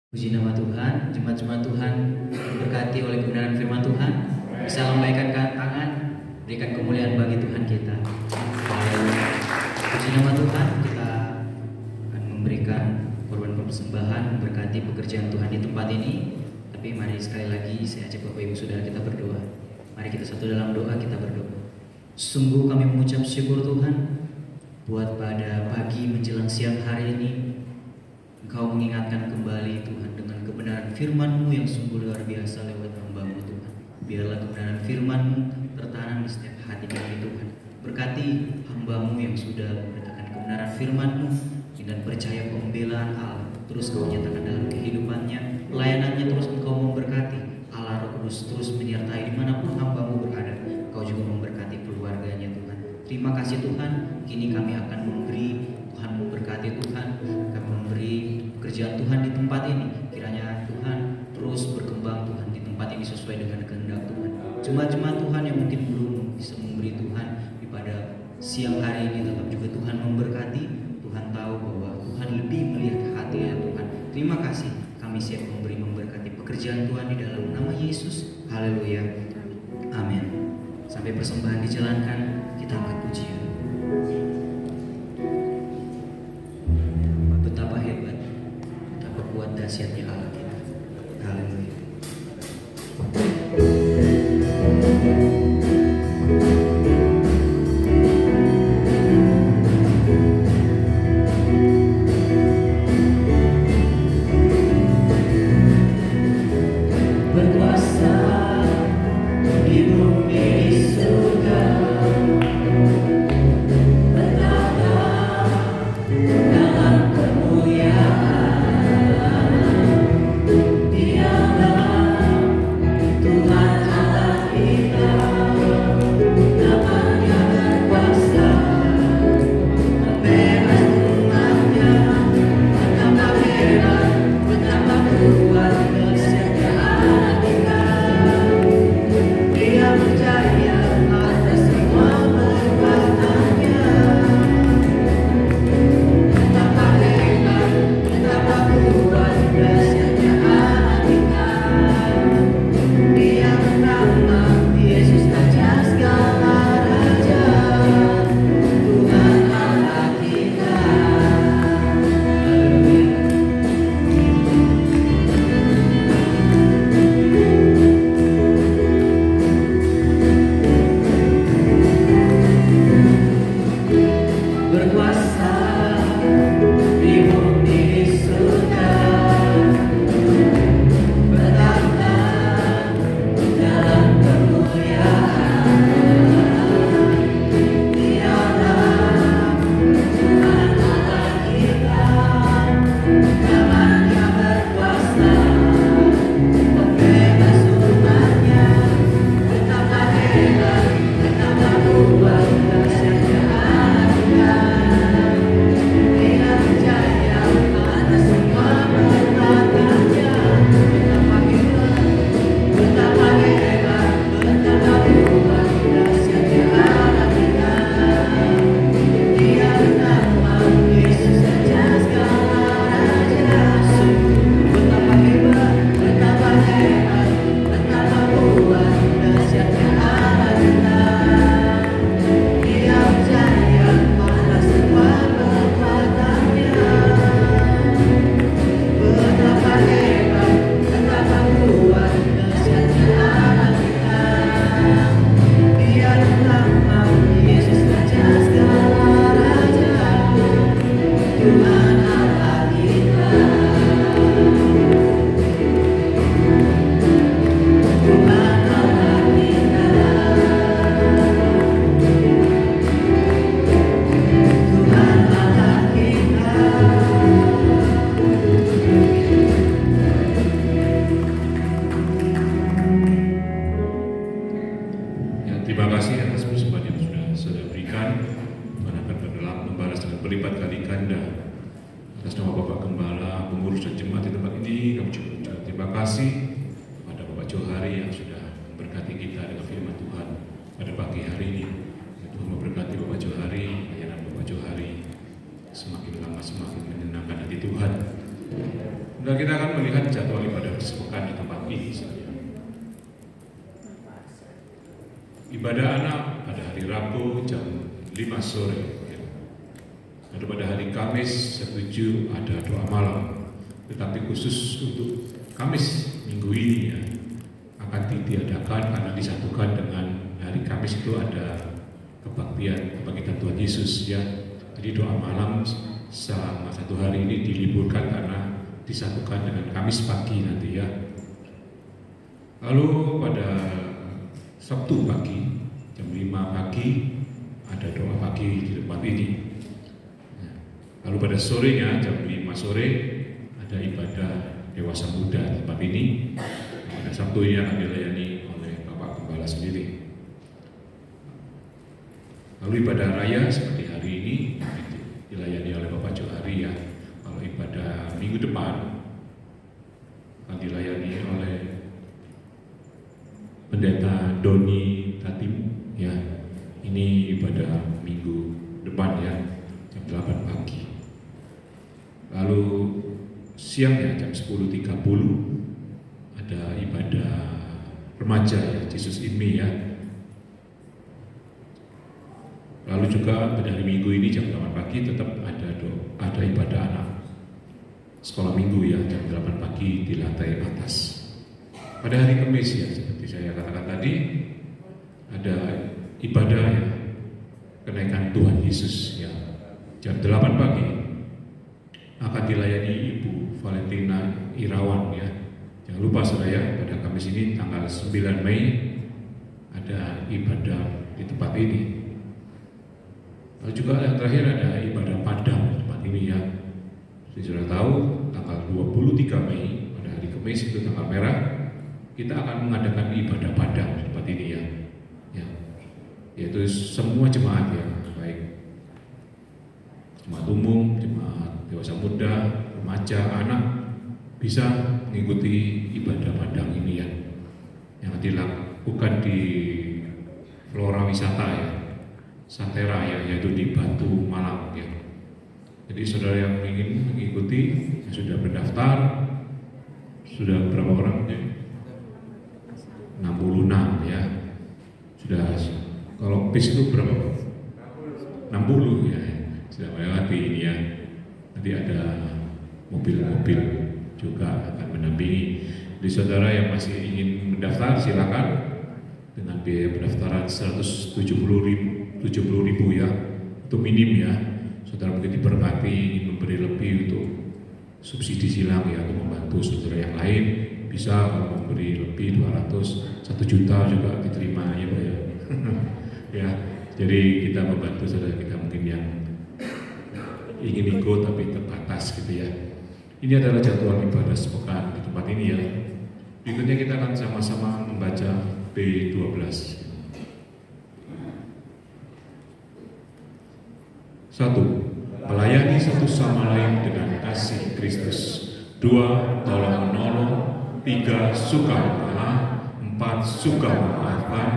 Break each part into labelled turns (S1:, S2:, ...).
S1: Puji nama Tuhan, jemaat-jemaat Tuhan diberkati oleh kebenaran firman Tuhan. Bisa lambaikan tangan, berikan kemuliaan bagi Tuhan kita. Puji nama Tuhan, kita akan memberikan korban persembahan, berkati pekerjaan Tuhan di tempat ini. Tapi mari sekali lagi saya ajak Bapak Ibu Saudara kita berdoa. Mari kita satu dalam doa, kita berdoa. Sungguh kami mengucap syukur Tuhan buat pada pagi menjelang siang hari ini Engkau mengingatkan kembali Tuhan dengan kebenaran firman-Mu yang sungguh luar biasa lewat hamba-Mu Tuhan. Biarlah kebenaran firman-Mu tertanam di setiap hati kami Tuhan. Berkati hamba-Mu yang sudah memberitakan kebenaran firman-Mu dan percaya pembelaan Allah terus Kau nyatakan dalam kehidupannya, pelayanannya terus Engkau memberkati. Allah Roh Kudus terus menyertai dimanapun hamba-Mu berada. Kau juga memberkati keluarganya Tuhan. Terima kasih Tuhan, kini kami akan memberi, Tuhan memberkati Tuhan, kami memberi pekerjaan Tuhan di tempat ini. Kiranya Tuhan terus berkembang Tuhan di tempat ini sesuai dengan kehendak Tuhan. Jemaat-jemaat Tuhan yang mungkin belum bisa memberi Tuhan di pada siang hari ini, tetap juga Tuhan memberkati. Tuhan tahu bahwa Tuhan lebih melihat hati ya Tuhan. Terima kasih, kami siap memberi memberkati pekerjaan Tuhan di dalam nama Yesus. Haleluya, amin. Sampai persembahan dijalankan, kita angkat pujian. Betapa hebat, betapa kuat dahsyatnya Allah kita. Haleluya.
S2: Dan kita akan melihat lihat jadwal ibadah bersepekan di tempat ini saja. Ibadah anak pada hari Rabu jam 5 sore. Lalu pada hari Kamis setuju ada doa malam. Tetapi khusus untuk Kamis minggu ini ya, akan ditiadakan karena disatukan dengan hari Kamis itu ada kebaktian Tuhan Yesus ya. Jadi doa malam selama satu hari ini diliburkan karena disatukan dengan Kamis pagi nanti ya. Lalu pada Sabtu pagi jam 5 pagi ada doa pagi di tempat ini. Lalu pada sorenya jam 5 sore ada ibadah dewasa muda di tempat ini. Pada Sabtu ini akan dilayani oleh Bapak Gembala sendiri. Lalu ibadah raya seperti hari ini dilayani oleh Bapak Johari ya. Kalau ibadah minggu depan akan dilayani oleh Pendeta Doni Tatim ya. Ini ibadah minggu depan ya, jam 8 pagi. Lalu siangnya jam 10.30 ada ibadah remaja ya, Jesus in Me ya. Lalu juga pada hari Minggu ini jam 8 pagi tetap ada ibadah anak sekolah minggu ya, jam 8 pagi di lantai atas. Pada hari Kamis ya, seperti saya katakan tadi, ada ibadah ya, kenaikan Tuhan Yesus ya, jam 8 pagi akan dilayani Ibu Valentina Irawan ya. Jangan lupa saudara, pada Kamis ini tanggal 9 Mei ada ibadah di tempat ini. Lalu juga yang terakhir ada ibadah padang di tempat ini ya. Seperti sudah tahu, tanggal 23 Mei pada hari Kamis itu tanggal merah, kita akan mengadakan ibadah padang di tempat ini ya. Yaitu semua jemaat ya, baik jemaat umum, jemaat dewasa muda, remaja, anak bisa mengikuti ibadah padang ini ya, yang dilakukan di Flora Wisata ya, Santera ya, yaitu di Batu Malang ya. Jadi saudara yang ingin mengikuti yang sudah berdaftar, sudah berapa orang ya? 66 ya. Sudah, kalau bis itu berapa? 60 ya. Sudah melewati ini ya. Nanti ada mobil-mobil juga akan mendampingi. Jadi saudara yang masih ingin mendaftar silakan dengan biaya pendaftaran 170.000 ya. Itu minim ya. Saudara mungkin diberkati ingin memberi lebih untuk subsidi silang ya, untuk membantu saudara yang lain. Bisa kalau memberi lebih 200, 1 juta juga diterima ya Pak ya. Ya, jadi kita membantu saudara kita mungkin yang ingin ikut tapi terbatas gitu ya. Ini adalah jadwal ibadah sepekan di tempat ini ya. Berikutnya kita akan sama-sama membaca B12. 1. Melayani satu sama lain dengan kasih Kristus. 2. Tolong menolong. 3. Suka mengalah. 4. Suka memaafkan.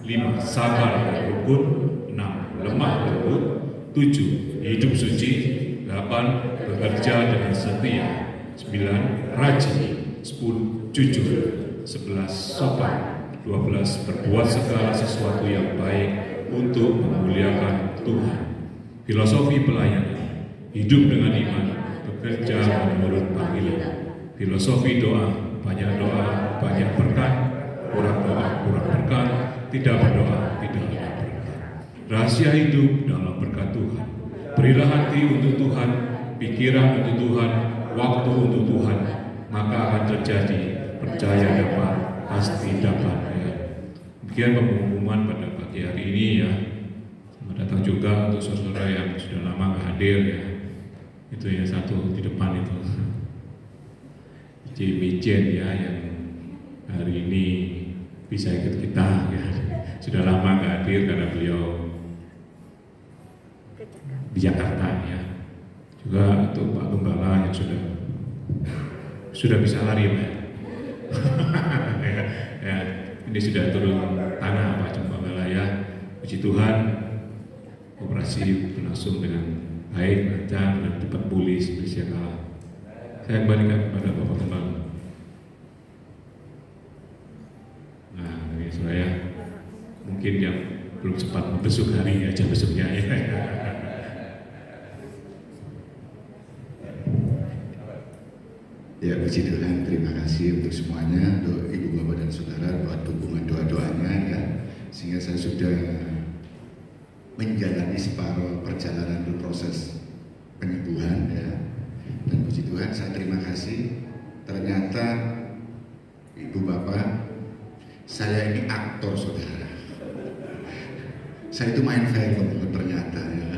S2: 5. Sabar dan rukun. 6. Lemah lembut. 7. Hidup suci. 8. Bekerja dengan setia. 9. Rajin. 10. Jujur. 11. Sopan. 12. Berbuat segala sesuatu yang baik untuk memuliakan Tuhan. Filosofi pelayanan. Hidup dengan iman. Bekerja menurut panggilan. Filosofi doa. Banyak doa, banyak berkat. Kurang doa, kurang berkat. Tidak berdoa, tidak ada berkat. Rahasia hidup dalam berkat Tuhan. Berilah hati untuk Tuhan, pikiran untuk Tuhan, waktu untuk Tuhan, maka akan terjadi. Percaya dapat, pasti dapat ya. Demikian pengumuman pada pagi hari ini ya. Selamat datang juga untuk saudara yang sudah lama nggak hadir ya. Itu yang satu di depan itu, Mijen ya, yang hari ini bisa ikut kita ya. Sudah lama nggak hadir karena beliau di Jakarta ya. Juga untuk Pak Gembala yang sudah bisa lari Pak. Ya, ini sudah turun tanah Pak Gembala ya. Puji Tuhan, operasi berlangsung dengan baik, lancar dan cepat pulih seperti sedia kala. Saya kembalikan kepada Bapak Gembala. mungkin yang belum sempat membesuk hari aja besuknya ya.
S3: Ya, puji Tuhan, terima kasih untuk semuanya, untuk ibu bapak dan saudara buat dukungan doa-doanya ya, sehingga saya sudah menjalani separuh perjalanan di proses penyembuhan ya. Dan puji Tuhan, saya terima kasih. Ternyata ibu bapak, saya ini aktor saudara. Saya itu main film ternyata ya.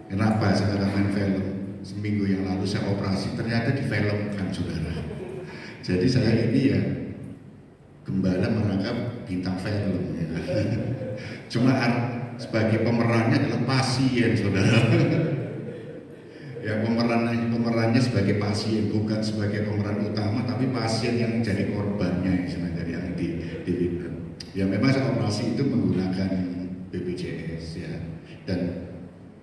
S3: Kenapa sekarang main film? Seminggu yang lalu saya operasi, ternyata di film kan saudara. Jadi saya ini ya gembala merangkap bintang film ya. Cuma sebagai pemerannya adalah pasien saudara. Ya pemerannya sebagai pasien, bukan sebagai pemeran utama, tapi pasien yang jadi korbannya sebenarnya yang di ya memang saya operasi itu menggunakan BPJS ya. Dan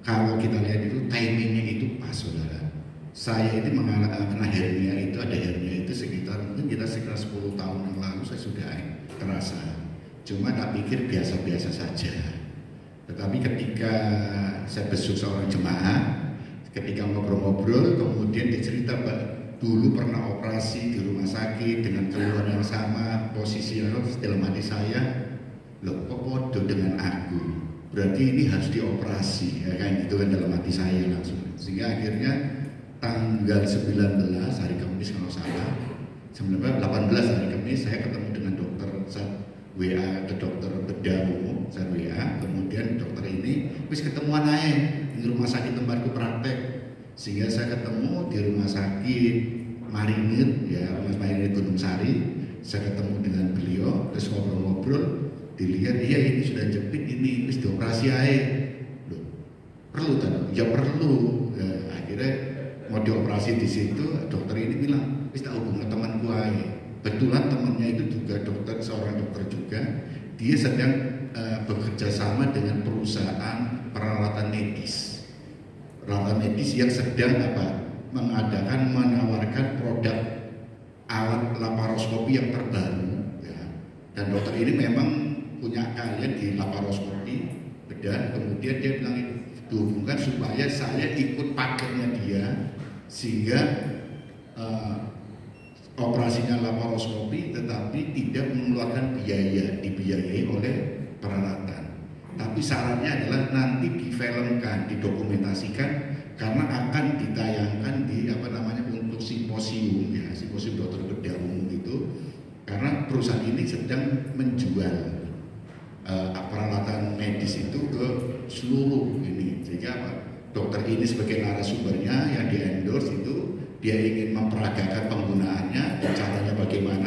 S3: kalau kita lihat itu timingnya itu pas saudara. Saya ini kena hernia itu, ada hernia itu sekitar 10 tahun yang lalu saya sudah terasa. Cuma tak pikir biasa-biasa saja. Tetapi ketika saya besuk seorang jemaah, ketika ngobrol-ngobrol, kemudian dia cerita, Pak, dulu pernah operasi di rumah sakit dengan keluhan yang sama, posisinya dalam hati saya, loh kok podo dengan aku? Berarti ini harus dioperasi, ya kan? Itu kan dalam hati saya langsung. Sehingga akhirnya tanggal 19 hari Kamis kalau salah, 18 hari Kamis saya ketemu dengan dokter, saya WA ke dokter bedah umum, saya WA, kemudian dokter ini wis ketemuan aja di rumah sakit tempatku praktek. Sehingga saya ketemu di rumah sakit Marinir, ya Rumah Marinir Gunung Sari. Saya ketemu dengan beliau, terus ngobrol-ngobrol. Dilihat, iya ini sudah jepit, ini wis dioperasi aja. Loh, perlu tak? Ya perlu. Ya, akhirnya mau dioperasi di situ, dokter ini bilang, wis tak hubungi temanku aja. Betulan temannya itu juga dokter, seorang dokter juga. Dia sedang bekerja sama dengan perusahaan peralatan medis. Peralatan medis yang sedang menawarkan produk alat laparoskopi yang terbaru. Ya. Dan dokter ini memang punya kalian di laparoskopi bedah, kemudian dia bilang dihubungkan supaya saya ikut paketnya dia, sehingga operasinya laparoskopi tetapi tidak mengeluarkan biaya, dibiayai oleh peralatan. Tapi syaratnya adalah nanti difilmkan, didokumentasikan, karena akan ditayangkan di untuk simposium ya, simposium dokter bedah umum itu, karena perusahaan ini sedang menjual peralatan medis itu ke seluruh ini, sehingga dokter ini sebagai narasumbernya yang di endorse itu dia ingin memperagakan penggunaannya dan caranya bagaimana.